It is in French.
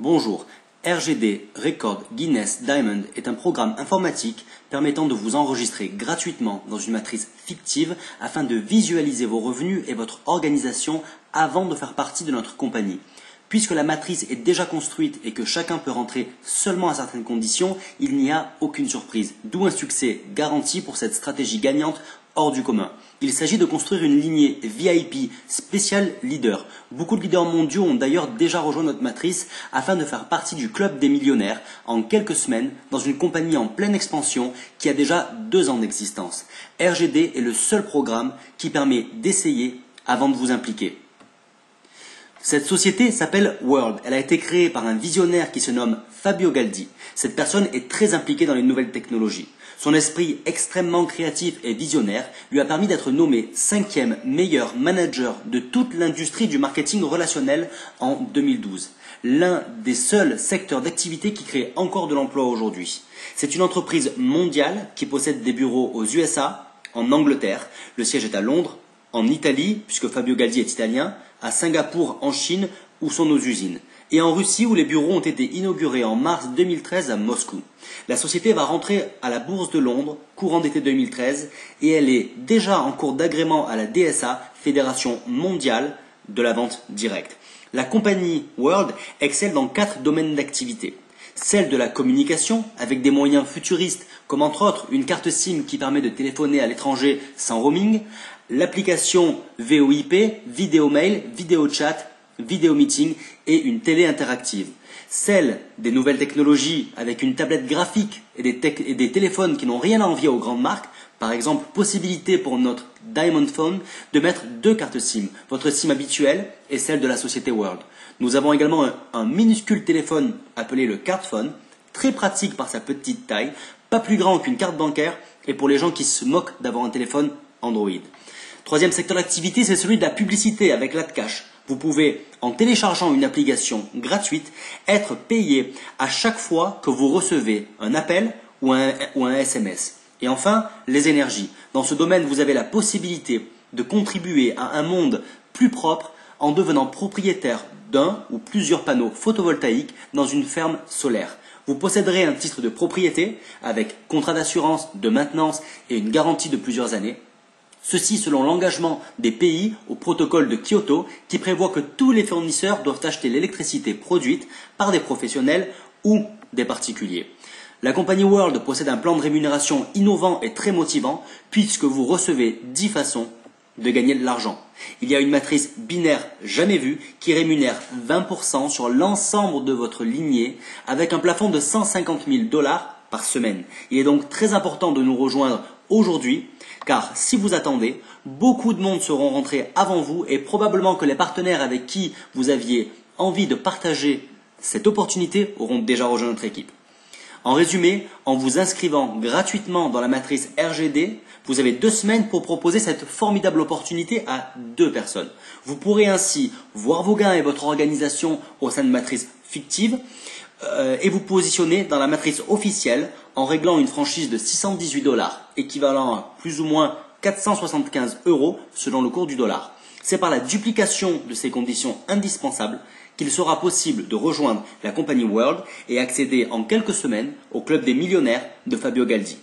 Bonjour, RGD, Record Guinness Diamond est un programme informatique permettant de vous enregistrer gratuitement dans une matrice fictive afin de visualiser vos revenus et votre organisation avant de faire partie de notre compagnie. Puisque la matrice est déjà construite et que chacun peut rentrer seulement à certaines conditions, il n'y a aucune surprise, d'où un succès garanti pour cette stratégie gagnante hors du commun. Il s'agit de construire une lignée VIP spécial leader. Beaucoup de leaders mondiaux ont d'ailleurs déjà rejoint notre matrice afin de faire partie du club des millionnaires en quelques semaines dans une compagnie en pleine expansion qui a déjà 2 ans d'existence. RGD est le seul programme qui permet d'essayer avant de vous impliquer. Cette société s'appelle World. Elle a été créée par un visionnaire qui se nomme Fabio Galdi. Cette personne est très impliquée dans les nouvelles technologies. Son esprit extrêmement créatif et visionnaire lui a permis d'être nommé 5e meilleur manager de toute l'industrie du marketing relationnel en 2012. L'un des seuls secteurs d'activité qui crée encore de l'emploi aujourd'hui. C'est une entreprise mondiale qui possède des bureaux aux USA, en Angleterre, le siège est à Londres, en Italie, puisque Fabio Galdi est italien, à Singapour en Chine, où sont nos usines, et en Russie où les bureaux ont été inaugurés en mars 2013 à Moscou. La société va rentrer à la bourse de Londres courant d'été 2013 et elle est déjà en cours d'agrément à la DSA, Fédération mondiale de la vente directe. La compagnie World excelle dans 4 domaines d'activité. Celle de la communication avec des moyens futuristes comme entre autres une carte SIM qui permet de téléphoner à l'étranger sans roaming, l'application VoIP, vidéo mail, vidéo chat, vidéo meeting et une télé interactive. Celle des nouvelles technologies avec une tablette graphique et des téléphones qui n'ont rien à envier aux grandes marques. Par exemple, possibilité pour notre Diamond Phone de mettre 2 cartes SIM, votre SIM habituelle et celle de la société World. Nous avons également un minuscule téléphone appelé le Cardphone, très pratique par sa petite taille, pas plus grand qu'une carte bancaire et pour les gens qui se moquent d'avoir un téléphone Android. 3e secteur d'activité, c'est celui de la publicité avec l'AdCash. Vous pouvez, en téléchargeant une application gratuite, être payé à chaque fois que vous recevez un appel ou un SMS. Et enfin, les énergies. Dans ce domaine, vous avez la possibilité de contribuer à un monde plus propre en devenant propriétaire d'un ou plusieurs panneaux photovoltaïques dans une ferme solaire. Vous posséderez un titre de propriété avec contrat d'assurance, de maintenance et une garantie de plusieurs années. Ceci selon l'engagement des pays au protocole de Kyoto qui prévoit que tous les fournisseurs doivent acheter l'électricité produite par des professionnels ou des particuliers. La compagnie World possède un plan de rémunération innovant et très motivant puisque vous recevez 10 façons de gagner de l'argent. Il y a une matrice binaire jamais vue qui rémunère 20% sur l'ensemble de votre lignée avec un plafond de 150 000 $ par semaine. Il est donc très important de nous rejoindre aujourd'hui car si vous attendez, beaucoup de monde seront rentrés avant vous et probablement que les partenaires avec qui vous aviez envie de partager cette opportunité auront déjà rejoint notre équipe. En résumé, en vous inscrivant gratuitement dans la matrice RGD, vous avez 2 semaines pour proposer cette formidable opportunité à 2 personnes. Vous pourrez ainsi voir vos gains et votre organisation au sein de matrices fictives et vous positionner dans la matrice officielle en réglant une franchise de 618 $, équivalent à plus ou moins 475 € selon le cours du dollar. C'est par la duplication de ces conditions indispensables qu'il sera possible de rejoindre la compagnie World et accéder en quelques semaines au club des millionnaires de Fabio Galdi.